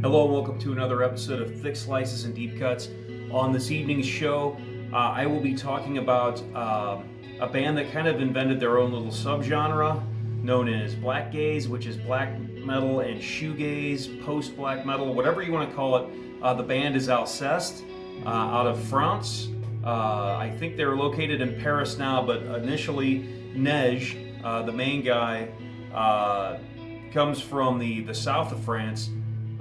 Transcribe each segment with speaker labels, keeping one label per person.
Speaker 1: Hello and welcome to another episode of Thick Slices and Deep Cuts. On this evening's show, I will be talking about a band that kind of invented their own little subgenre known as black gaze, which is black metal and shoegaze, post-black metal, whatever you want to call it. The band is ALCEST out of France. I think they're located in Paris now, but initially Nej, the main guy, comes from the south of France.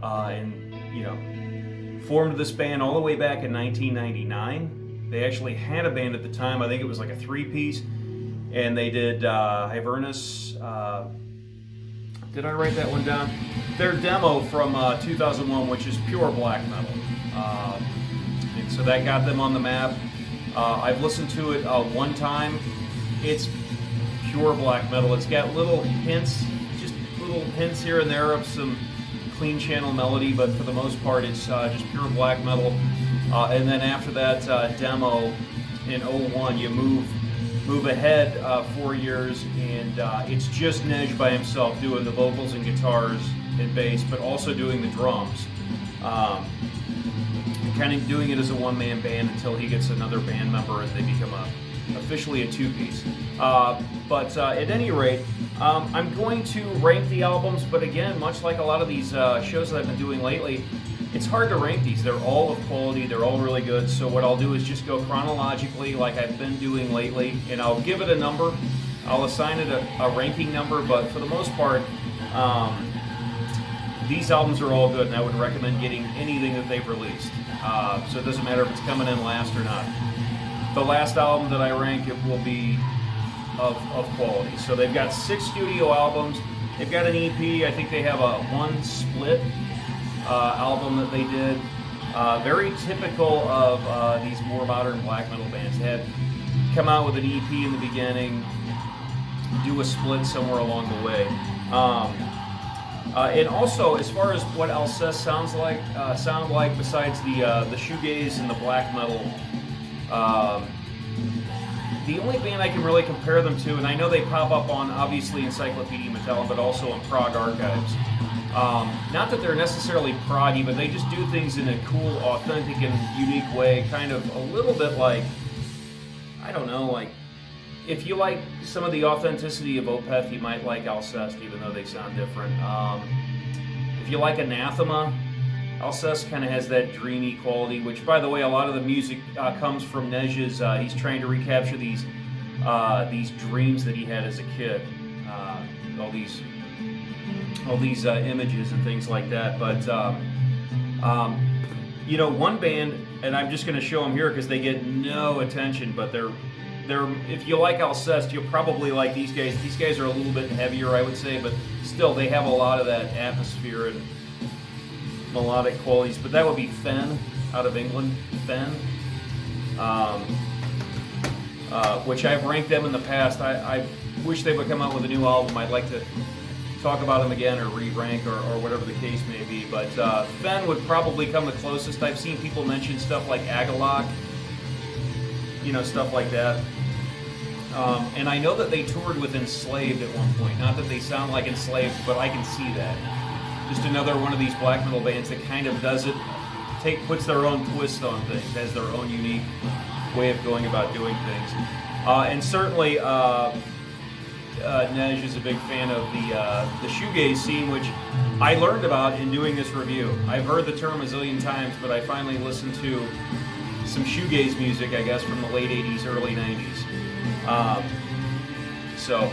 Speaker 1: And formed this band all the way back in 1999. They actually had a band at the time. I think it was like a three-piece, and they did Hivernus. Did I write that one down? Their demo from 2001, which is pure black metal, and so that got them on the map. I've listened to it one time. It's pure black metal. It's got little hints, just little hints here and there of some clean channel melody, but for the most part it's just pure black metal. And then after that demo in 01, you move ahead 4 years, and it's just Nej by himself doing the vocals and guitars and bass, but also doing the drums. Kind of doing it as a one-man band until he gets another band member and they become officially a two-piece. But at any rate, I'm going to rank the albums, but again, much like a lot of these shows that I've been doing lately, it's hard to rank these. They're all of quality, they're all really good, so what I'll do is just go chronologically like I've been doing lately, and I'll give it a number. I'll assign it a ranking number, but for the most part, these albums are all good, and I would recommend getting anything that they've released. So it doesn't matter if it's coming in last or not. The last album that I rank, it will be of quality. So they've got 6 studio albums. They've got an EP. I think they have a one split album that they did. Very typical of these more modern black metal bands. They had come out with an EP in the beginning, do a split somewhere along the way. And also, as far as what ALCEST sound like, besides the shoegaze and the black metal, the only band I can really compare them to, and I know they pop up on obviously Encyclopedia Metallum, but also on Prog Archives. Not that they're necessarily proggy, but they just do things in a cool, authentic, and unique way. Kind of a little bit like, I don't know, like if you like some of the authenticity of Opeth, you might like ALCEST, even though they sound different. If you like Anathema, ALCEST kind of has that dreamy quality, which, by the way, a lot of the music comes from Nej's. He's trying to recapture these dreams that he had as a kid, all these images and things like that. But one band, and I'm just going to show them here because they get no attention, but they're if you like ALCEST, you'll probably like these guys. These guys are a little bit heavier, I would say, but still they have a lot of that atmosphere and melodic qualities. But that would be Fen out of England. Fen, which I've ranked them in the past. I wish they would come out with a new album. I'd like to talk about them again, or re-rank, or whatever the case may be. But Fen would probably come the closest. I've seen people mention stuff like Agalok, stuff like that. And I know that they toured with Enslaved at one point. Not that they sound like Enslaved, but I can see that. Just another one of these black metal bands that kind of does it, puts their own twist on things, has their own unique way of going about doing things. And certainly, Nej is a big fan of the shoegaze scene, which I learned about in doing this review. I've heard the term a zillion times, but I finally listened to some shoegaze music, I guess, from the late 80s, early 90s.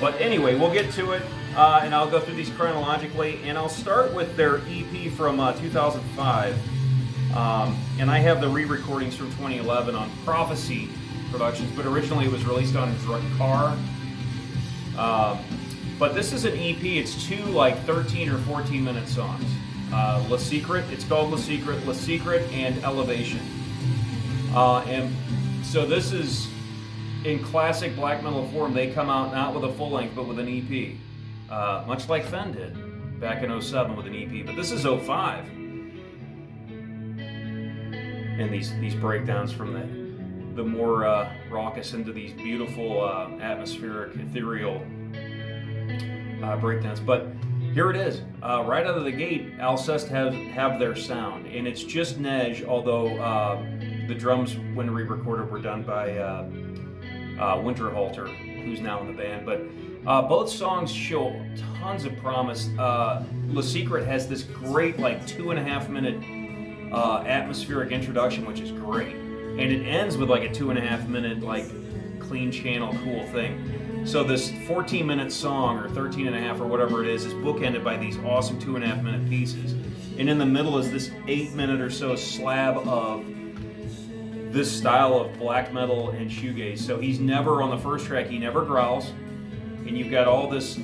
Speaker 1: But anyway, we'll get to it, and I'll go through these chronologically, and I'll start with their EP from 2005, and I have the re-recordings from 2011 on Prophecy Productions, but originally it was released on Drakkar. But this is an EP. It's 2 13 or 14 minute songs. Le Secret, it's called Le Secret, and Elevation. And so this is in classic black metal form. They come out not with a full length, but with an EP, much like Fen did back in 07 with an EP. But this is 05, and these breakdowns from the more raucous into these beautiful atmospheric, ethereal breakdowns. But Here it is. Right out of the gate, ALCEST have their sound, and it's just Nej, although the drums, when re-recorded, were done by Winterhalter, who's now in the band. But both songs show tons of promise. Le Secret has this great, like, 2.5 minute atmospheric introduction, which is great. And it ends with like a 2.5 minute, like, clean channel, cool thing. So this 14-minute song, or 13.5, or whatever it is bookended by these awesome 2.5 minute pieces. And in the middle is this 8-minute or so slab of this style of black metal and shoegaze. So he's never, on the first track, he never growls. And you've got all these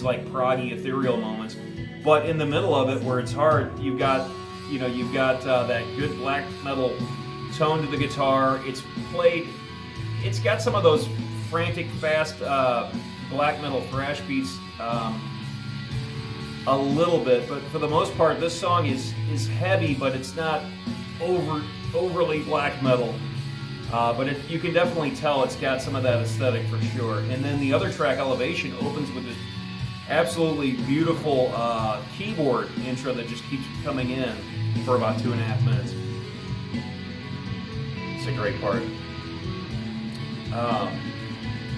Speaker 1: like proggy, ethereal moments. But in the middle of it, where it's hard, you've got that good black metal tone to the guitar. It's got some of those frantic, fast black metal thrash beats a little bit, but for the most part, this song is heavy, but it's not overly black metal. But you can definitely tell it's got some of that aesthetic for sure. And then the other track, Elevation, opens with this absolutely beautiful keyboard intro that just keeps coming in for about 2.5 minutes. It's a great part.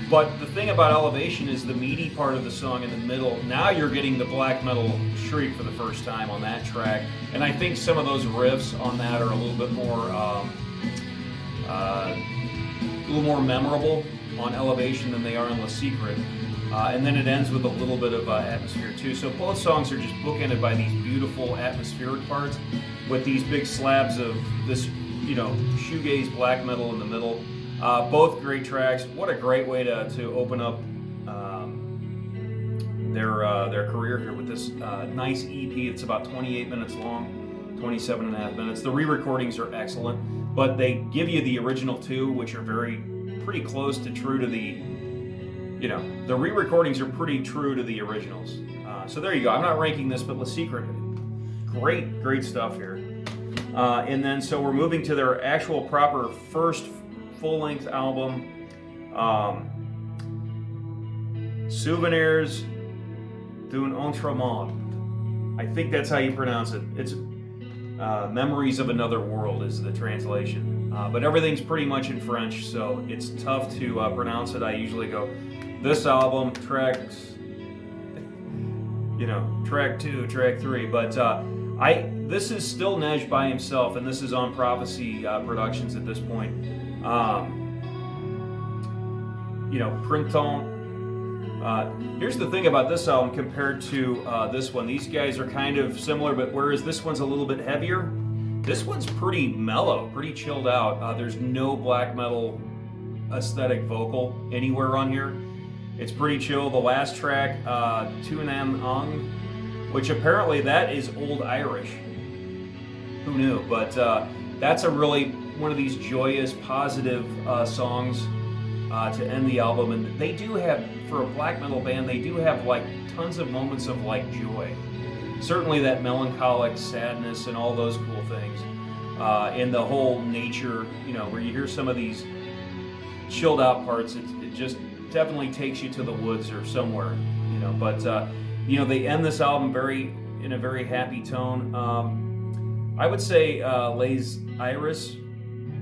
Speaker 1: But the thing about Elevation is the meaty part of the song in the middle. Now you're getting the black metal shriek for the first time on that track. And I think some of those riffs on that are a little bit more memorable on Elevation than they are in Le Secret. And then it ends with a little bit of atmosphere too. So both songs are just bookended by these beautiful atmospheric parts with these big slabs of this, shoegaze black metal in the middle. Both great tracks. What a great way to open up their career here with this nice EP. It's about 28 minutes long, 27.5 minutes. The re-recordings are excellent, but they give you the original two, which are pretty close to true to the, the re-recordings are pretty true to the originals. So there you go. I'm not ranking this, but Le Secret, great stuff here. And then so we're moving to their actual proper first full-length album, Souvenirs d'un Autre Monde. I think that's how you pronounce it. It's Memories of Another World is the translation. But everything's pretty much in French, so it's tough to pronounce it. I usually go, this album, tracks, track 2, track 3, but this is still Nej by himself, and this is on Prophecy Productions at this point. Printemps. Here's the thing about this album compared to this one. These guys are kind of similar, but whereas this one's a little bit heavier, this one's pretty mellow, pretty chilled out. There's no black metal aesthetic vocal anywhere on here. It's pretty chill. The last track, Tu Nam Ang, which apparently that is Old Irish. Who knew? But that's a really one of these joyous, positive songs to end the album. And they do have, for a black metal band, they do have like tons of moments of like joy. Certainly that melancholic sadness and all those cool things. And the whole nature, where you hear some of these chilled out parts, it just definitely takes you to the woods or somewhere, But, they end this album in a very happy tone. I would say Les Iris,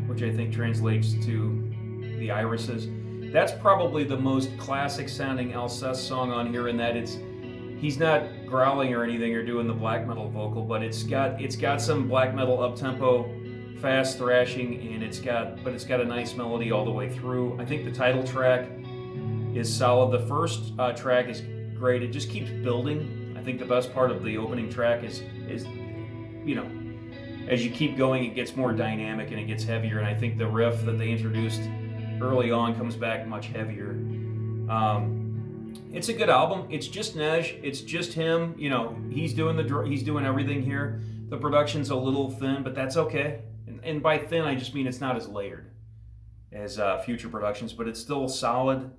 Speaker 1: which I think translates to the irises. That's probably the most classic sounding ALCEST song on here, in that he's not growling or anything or doing the black metal vocal, but it's got some black metal up-tempo, fast thrashing, and it's got a nice melody all the way through. I think the title track is solid. The first track is great. It just keeps building. I think the best part of the opening track is as you keep going, it gets more dynamic and it gets heavier, and I think the riff that they introduced early on comes back much heavier. It's a good album. It's just Nej. It's just him. He's doing everything here. The production's a little thin, but that's okay. And by thin, I just mean it's not as layered as future productions, but it's still solid.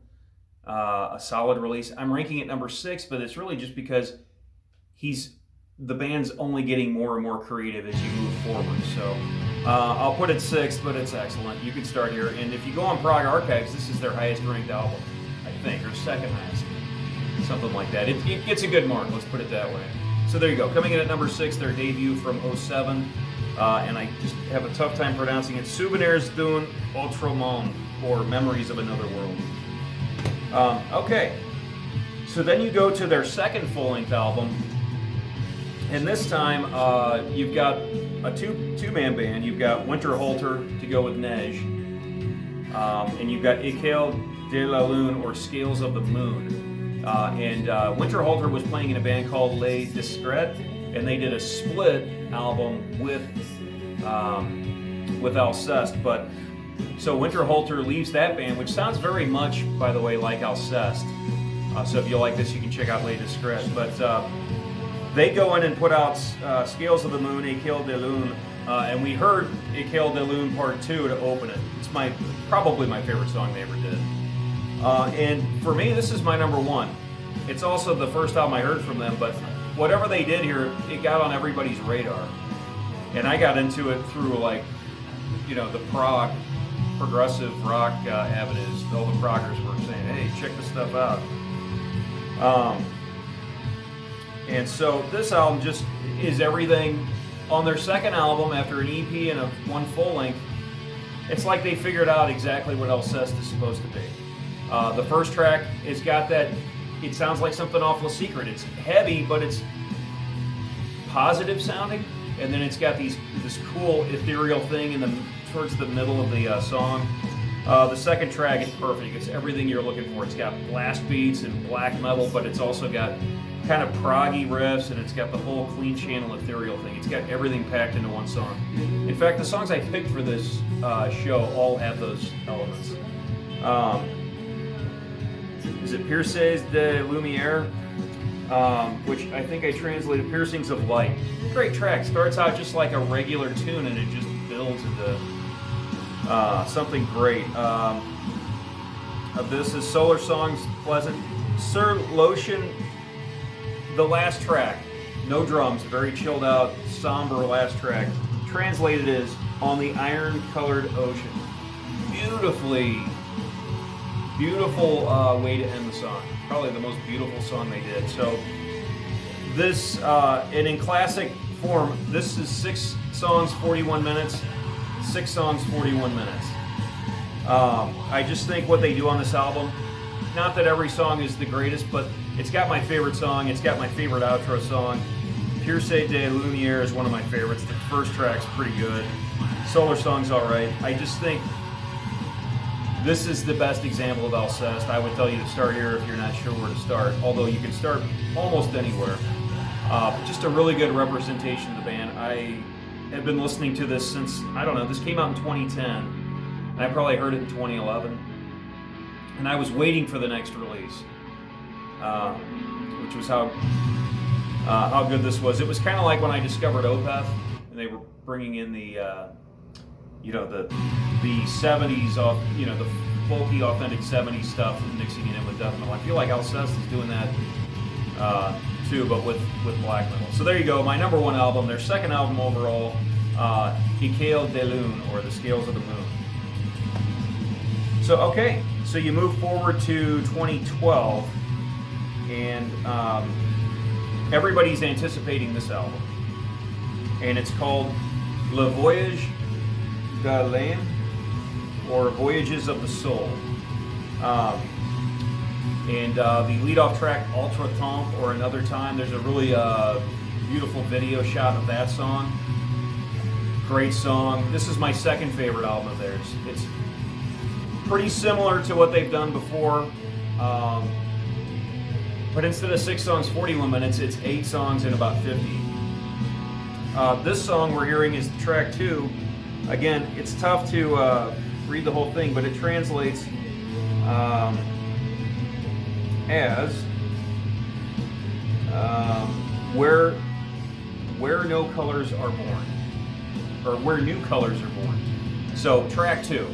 Speaker 1: A solid release. I'm ranking it number 6, but it's really just because the band's only getting more and more creative as you move forward. So I'll put it 6th, but it's excellent. You can start here, and if you go on Prog Archives, this is their highest ranked album, I think, or second highest. something like that. It gets a good mark, let's put it that way. So there you go. Coming in at number 6, their debut from '07, and I just have a tough time pronouncing it. Souvenirs d'un autre monde, or Memories of Another World. Okay, so then you go to their second full-length album, and this time you've got a two-man band. You've got Winterhalter to go with Neige, and you've got École de la Lune, or Scales of the Moon. And Winterhalter was playing in a band called Les Discrets, and they did a split album with ALCEST. But so Winterhalter leaves that band, which sounds very much, by the way, like ALCEST. So if you like this, you can check out Les Discrets. But they go in and put out Scales of the Moon, École de Lune, and we heard École de Lune Part 2 to open it. It's probably my favorite song they ever did. And for me, this is my number 1. It's also the first album I heard from them, but whatever they did here, it got on everybody's radar. And I got into it through, like, the progressive rock avenues. All the proggers were saying, hey, check this stuff out. And so this album just is everything. On their second album, after an EP and one full length, it's like they figured out exactly what ALCEST is supposed to be. The first track has got that, it sounds like something awful secret. It's heavy, but it's positive sounding. And then it's got this cool ethereal thing towards the middle of the song. The second track is perfect. It's everything you're looking for. It's got blast beats and black metal, but it's also got kind of proggy riffs, and it's got the whole clean channel ethereal thing. It's got everything packed into one song. In fact, the songs I picked for this show all have those elements. Is it Piercings de Lumière? Which I think I translated Piercings of Light. Great track. Starts out just like a regular tune, and it just builds into something great. This is Solar Songs, Pleasant. Sur L'Ocean, the last track. No drums, very chilled out, somber last track. Translated is On the Iron-Colored Ocean. Beautiful way to end the song. Probably the most beautiful song they did. So this, and in classic form, this is 6 songs, 41 minutes. 6 songs, 41 minutes. I just think what they do on this album, not that every song is the greatest, but it's got my favorite song. It's got my favorite outro song. Piercings de Lumière is one of my favorites. The first track's pretty good. Solar Song's all right. I just think this is the best example of ALCEST. I would tell you to start here if you're not sure where to start, although you can start almost anywhere. Just a really good representation of the band. I have been listening to this since, I don't know, this came out in 2010, and I probably heard it in 2011. And I was waiting for the next release, which was how good this was. It was kind of like when I discovered Opeth, and they were bringing in the 70s off, the folky, authentic 70s stuff, and mixing it in with death metal. I feel like ALCEST is doing that too, but with black metal. So there you go, my number 1 album, their second album overall, École de Lune, or The Scales of the Moon. So okay, so you move forward to 2012, and everybody's anticipating this album, and it's called Le Voyage de l'Âme, or Voyages of the Soul. And the lead-off track, Autre Temps, or Another Time, there's a really beautiful video shot of that song. Great song. This is my second favorite album of theirs. It's pretty similar to what they've done before, but instead of 6 songs, 41 minutes, it's 8 songs in about 50. This song we're hearing is track 2. Again, it's tough to read the whole thing, but it translates as where no colors are born, or where new colors are born. So track 2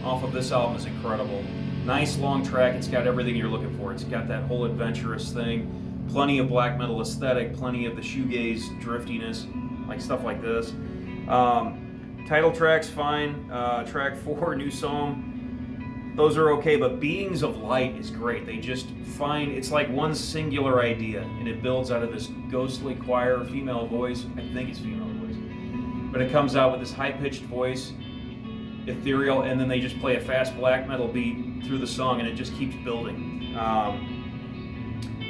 Speaker 1: off of this album is incredible. Nice long track. It's got everything you're looking for. It's got that whole adventurous thing, plenty of black metal aesthetic, plenty of the shoegaze driftiness, like stuff like this. Title track's fine. Track 4, New Psalm, those are okay, but Beings of Light is great. They just find, it's like one singular idea, and it builds out of this ghostly choir, female voice. I think it's female voice. But it comes out with this high-pitched voice, ethereal, and then they just play a fast black metal beat through the song, and it just keeps building.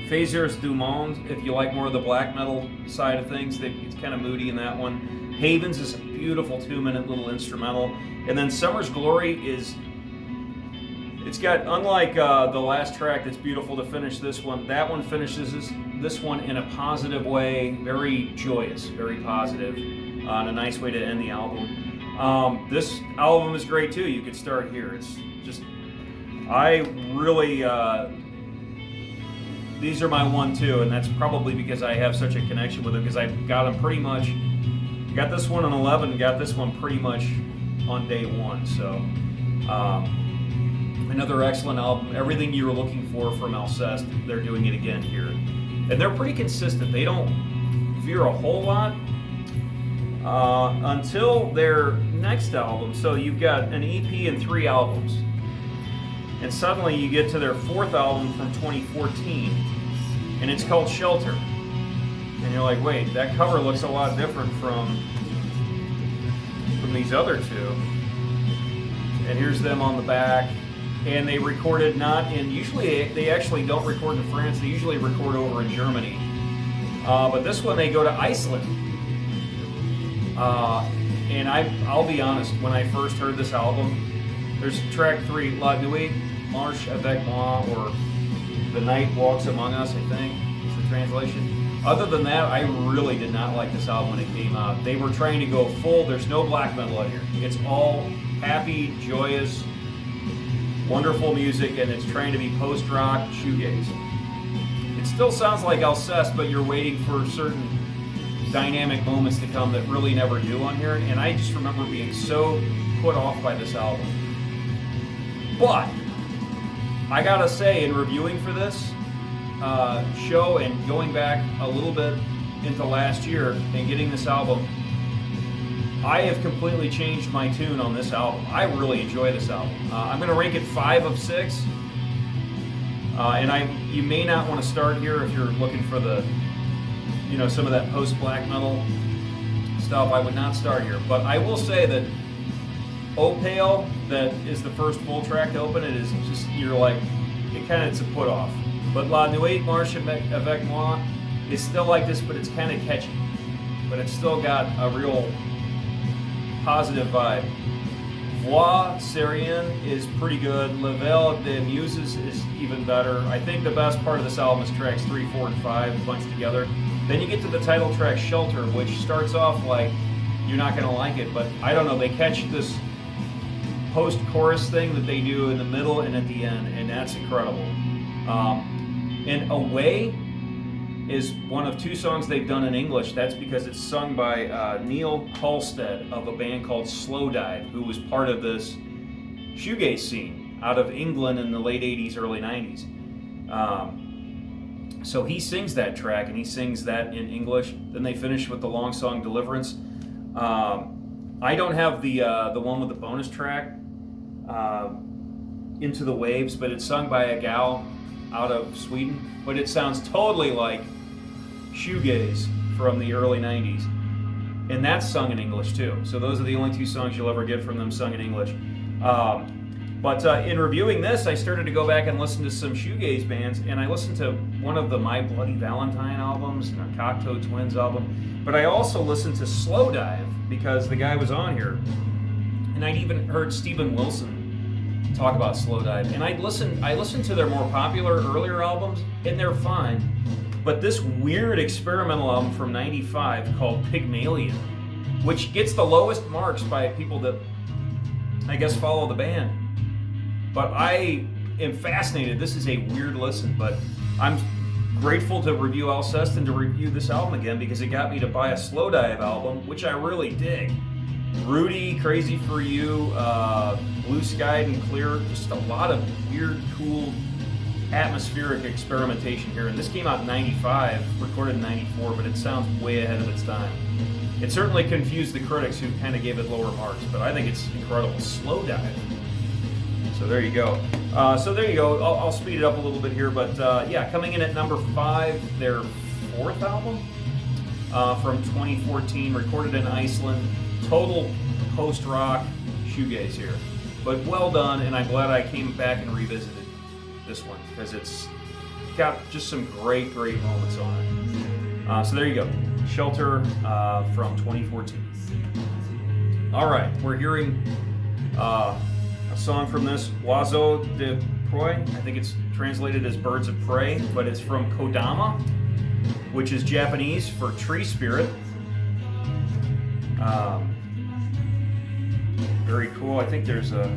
Speaker 1: Phasers du Monde, if you like more of the black metal side of things, it's kind of moody in that one. Havens is a beautiful 2-minute little instrumental. And then Summer's Glory is, it's got, unlike the last track that's beautiful to finish this one, that one finishes this one in a positive way, very joyous, very positive, and a nice way to end the album. This album is great too. You could start here. It's just, I really, these are my 1-2, and that's probably because I have such a connection with them, because I got them pretty much, got this one on 11, got this one pretty much on day one. So another excellent album. Everything you were looking for from ALCEST, they're doing it again here. And they're pretty consistent. They don't veer a whole lot until their next album. So you've got an EP and 3 albums. And suddenly you get to their 4th album from 2014, and it's called Shelter. And you're like, wait, that cover looks a lot different from these other two. And here's them on the back. And they recorded not in, usually they actually don't record in France, they usually record over in Germany. But this one they go to Iceland. And I'll be honest, when I first heard this album, there's track 3, La Nuit Marche avec moi, or The Night Walks Among Us, I think is the translation. Other than that, I really did not like this album when it came out. They were trying to go full, there's no black metal out here. It's all happy, joyous, wonderful music, and it's trying to be post-rock shoegaze. It still sounds like ALCEST, but you're waiting for certain dynamic moments to come that really never do on here, and I just remember being so put off by this album. But I gotta say, in reviewing for this show and going back a little bit into last year and getting this album, I have completely changed my tune on this album. I really enjoy this album. I'm going to rank it 5 of 6. And you may not want to start here if you're looking for the, some of that post-black metal stuff. I would not start here. But I will say that Opale, that is the first full track to open it, is just, you're like, it's a put off. But La Nuit Marche avec moi is still like this, but it's kind of catchy. But it's still got a real positive vibe. Voix Syrienne is pretty good. Level des Muses is even better. I think the best part of this album is tracks 3, 4, and 5 bunched together. Then you get to the title track Shelter, which starts off like you're not going to like it, but I don't know, they catch this post-chorus thing that they do in the middle and at the end, and that's incredible. And Away is one of 2 songs they've done in English. That's because it's sung by Neil Halstead of a band called Slowdive, who was part of this shoegaze scene out of England in the late 80s, early 90s. So he sings that track, and he sings that in English. Then they finish with the long song Deliverance. I don't have the one with the bonus track, Into the Waves, but it's sung by a gal out of Sweden, but it sounds totally like shoegaze from the early 90s, and that's sung in English too. So those are the only 2 songs you'll ever get from them sung in English. But in reviewing this, I started to go back and listen to some shoegaze bands, and I listened to one of the My Bloody Valentine albums and a Cocteau Twins album, but I also listened to Slowdive because the guy was on here, and I'd even heard Steven Wilson talk about Slowdive, and I listened to their more popular earlier albums, and they're fine. But this weird experimental album from '95 called Pygmalion, which gets the lowest marks by people that I guess follow the band. But I am fascinated. This is a weird listen, but I'm grateful to review ALCEST and to review this album again because it got me to buy a Slowdive album, which I really dig. Rudy, Crazy for You, Blue Skied and Clear, just a lot of weird, cool, atmospheric experimentation here. And this came out in '95, recorded in '94, but it sounds way ahead of its time. It certainly confused the critics who kind of gave it lower marks, but I think it's incredible. Slowdive. So there you go. I'll speed it up a little bit here, but yeah, coming in at number 5, their 4th album from 2014, recorded in Iceland. Total post-rock shoegaze here, but well done, and I'm glad I came back and revisited this one because it's got just some great moments on it. So there you go, Shelter from 2014. All right, we're hearing a song from this, Oiseaux de Proie. I think it's translated as Birds of Prey, but it's from Kodama, which is Japanese for tree spirit. Very cool. I think there's a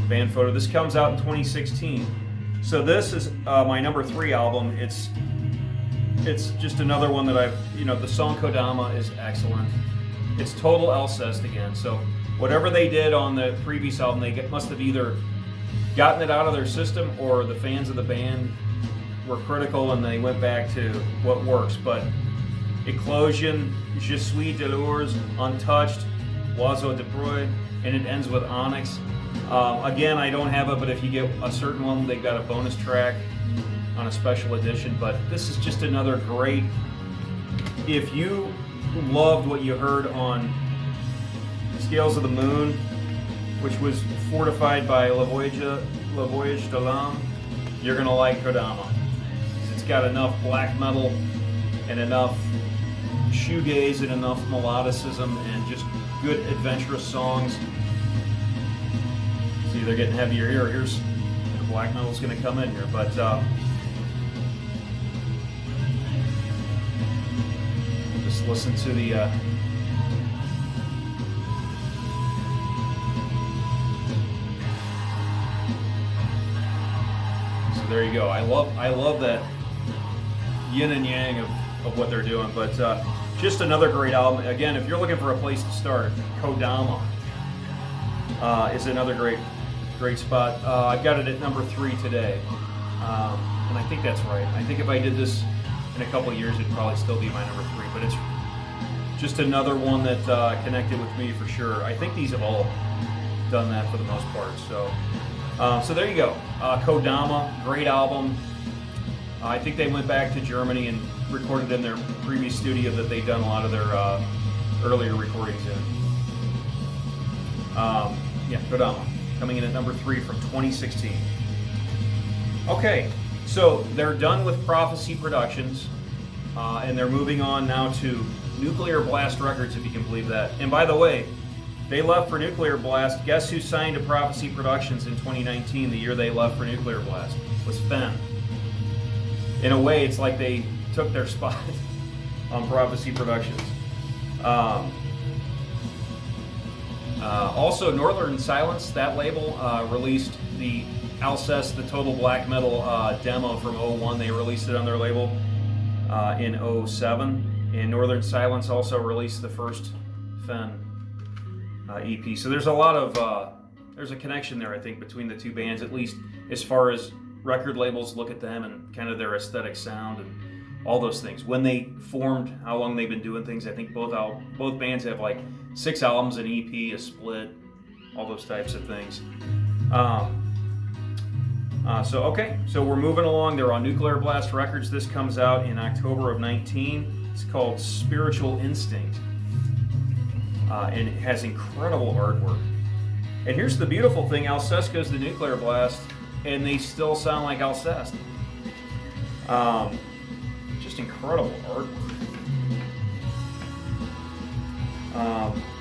Speaker 1: band photo. This comes out in 2016. So this is my number 3 album. It's just another one that the song Kodama is excellent. It's total ALCEST again. So whatever they did on the previous album, they must have either gotten it out of their system or the fans of the band were critical and they went back to what works. But Eclosion, Je suis de l'ours, Untouched, Oiseaux de Proie, and it ends with Onyx. Again, I don't have it, but if you get a certain one, they've got a bonus track on a special edition. But this is just another great. If you loved what you heard on Scales of the Moon, which was fortified by La Voyage de l'Âme, you're going to like Kodama. It's got enough black metal and enough shoegaze and enough melodicism and just good adventurous songs. See, they're getting heavier here. Here's the black metal's going to come in here, but just listen to the so there you go. I love that yin and yang of what they're doing, but just another great album. Again, if you're looking for a place to start, Kodama is another great spot. I've got it at number 3 today, and I think that's right. I think if I did this in a couple of years, it'd probably still be my number 3, but it's just another one that connected with me for sure. I think these have all done that for the most part. So there you go. Kodama, great album. I think they went back to Germany and recorded in their previous studio that they'd done a lot of their earlier recordings in. Yeah, Kodama, coming in at number 3 from 2016. Okay, so they're done with Prophecy Productions, and they're moving on now to Nuclear Blast Records, if you can believe that. And by the way, they left for Nuclear Blast. Guess who signed to Prophecy Productions in 2019, the year they left for Nuclear Blast? Was Fen. In a way, it's like they took their spot on Prophecy Productions. Also, Northern Silence, that label, released the ALCEST, the Total Black Metal demo from 01. They released it on their label in 07. And Northern Silence also released the first Fen EP. So there's a lot of, there's a connection there, I think, between the two bands, at least as far as record labels look at them and kind of their aesthetic sound and all those things. When they formed, how long they've been doing things, I think both bands have like 6 albums, an EP, a split, all those types of things. So we're moving along. They're on Nuclear Blast Records. This comes out in October of 19. It's called Spiritual Instinct. And it has incredible artwork. And here's the beautiful thing, ALCEST goes to Nuclear Blast, and they still sound like ALCEST. Just incredible artwork.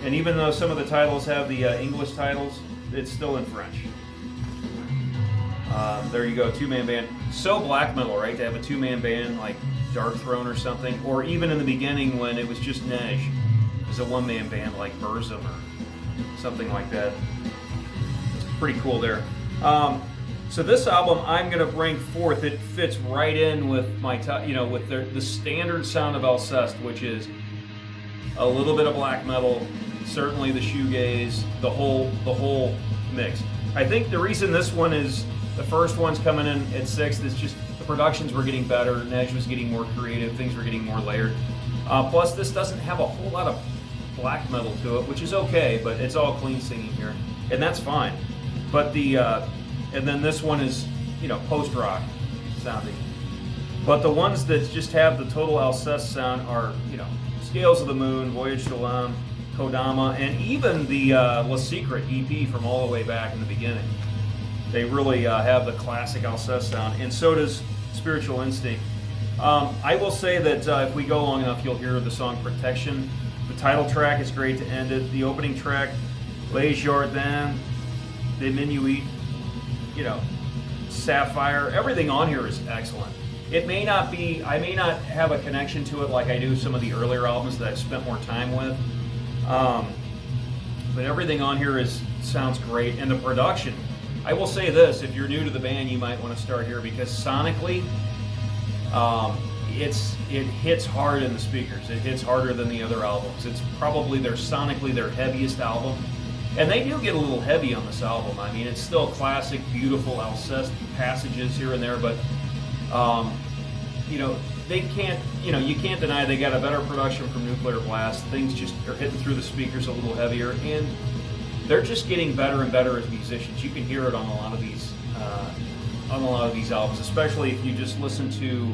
Speaker 1: And even though some of the titles have the English titles, it's still in French. There you go, 2-man band. So black metal, right? To have a 2-man band like Dark Throne or something, or even in the beginning when it was just Nej, it was a 1-man band like Burzum or something like that. Pretty cool there. So this album I'm going to bring forth. It fits right in with my, with the standard sound of ALCEST, which is a little bit of black metal, certainly the shoegaze, the whole mix. I think the reason this one is the first one's coming in at 6th is just the productions were getting better. Nej was getting more creative. Things were getting more layered. Plus, this doesn't have a whole lot of black metal to it, which is okay, but it's all clean singing here. and that's fine. But and then this one is, you know, post-rock sounding. But the ones that just have the total ALCEST sound are, you know, Scales of the Moon, Voyage to Lam, Kodama, and even the Le Secret EP from all the way back in the beginning. They really have the classic ALCEST sound, and so does Spiritual Instinct. I will say that if we go long enough, you'll hear the song Protection. The title track is great to end it. The opening track, Les Jardins de Minuit, you know, Sapphire, everything on here is excellent. It may not be, I may not have a connection to it like I do some of the earlier albums that I've spent more time with, but everything on here sounds great, and the production. I will say this, if you're new to the band, you might want to start here because sonically, it hits hard in the speakers. It hits harder than the other albums. It's probably sonically their heaviest album. And they do get a little heavy on this album. I mean, it's still classic, beautiful ALCEST passages here and there, but you know, they can't, you know, you can't deny they got a better production from Nuclear Blast. Things just are hitting through the speakers a little heavier, and they're just getting better and better as musicians. You can hear it on a lot of these albums, especially if you just listen to,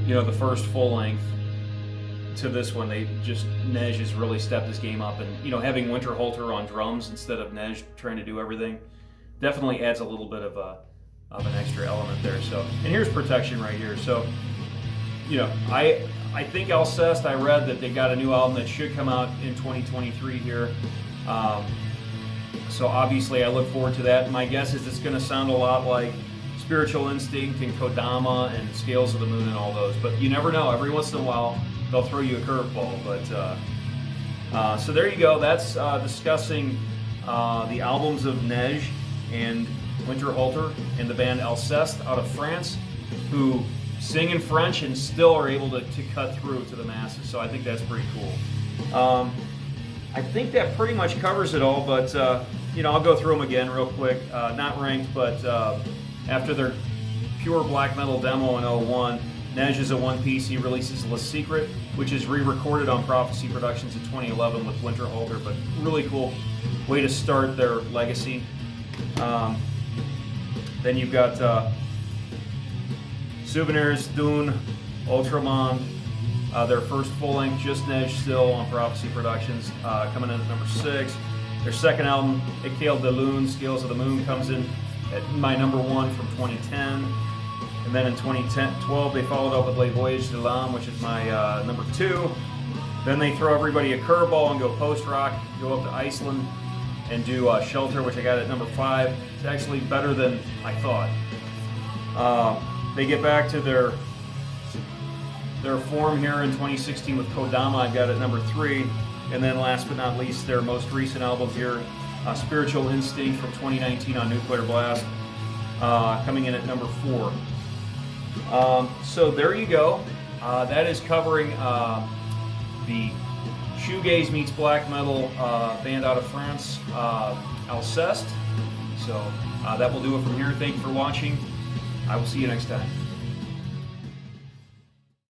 Speaker 1: you know, the first full length to this one. Nej has really stepped his game up, and, you know, having Winterhalter on drums instead of Nej trying to do everything definitely adds a little bit of an extra element there. So, and here's Protection right here. So, you know, I think ALCEST, I read that they got a new album that should come out in 2023 here. So obviously I look forward to that. My guess is it's going to sound a lot like Spiritual Instinct and Kodama and Scales of the Moon and all those, but you never know. Every once in a while they'll throw you a curveball. But so there you go. That's discussing the albums of Nej and Winterhalter and the band ALCEST out of France, who sing in French and still are able to cut through to the masses. So I think that's pretty cool. I think that pretty much covers it all, but you know, I'll go through them again real quick. Not ranked, but after their pure black metal demo in 01, Nej is a one-piece. He releases Le Secret, which is re-recorded on Prophecy Productions in 2011 with Winterhalter, but really cool way to start their legacy. Then you've got Souvenirs d'une Ultramonde, their first full-length, just Nej still on Prophecy Productions, coming in at number 6. Their second album, Écale de Lune, Scales of the Moon, comes in at my number 1 from 2010. And then in 2012, they followed up with Les Voyages de Lam, which is my number 2. Then they throw everybody a curveball and go post-rock, go up to Iceland, and do Shelter, which I got at number 5. It's actually better than I thought. They get back to their form here in 2016 with Kodama. I've got it at number 3. And then last but not least, their most recent album here, Spiritual Instinct from 2019 on Nuclear Blast, coming in at number 4. So there you go. That is covering the Shoegaze meets black metal band out of France, ALCEST. So that will do it from here. Thank you for watching. I will see you next time.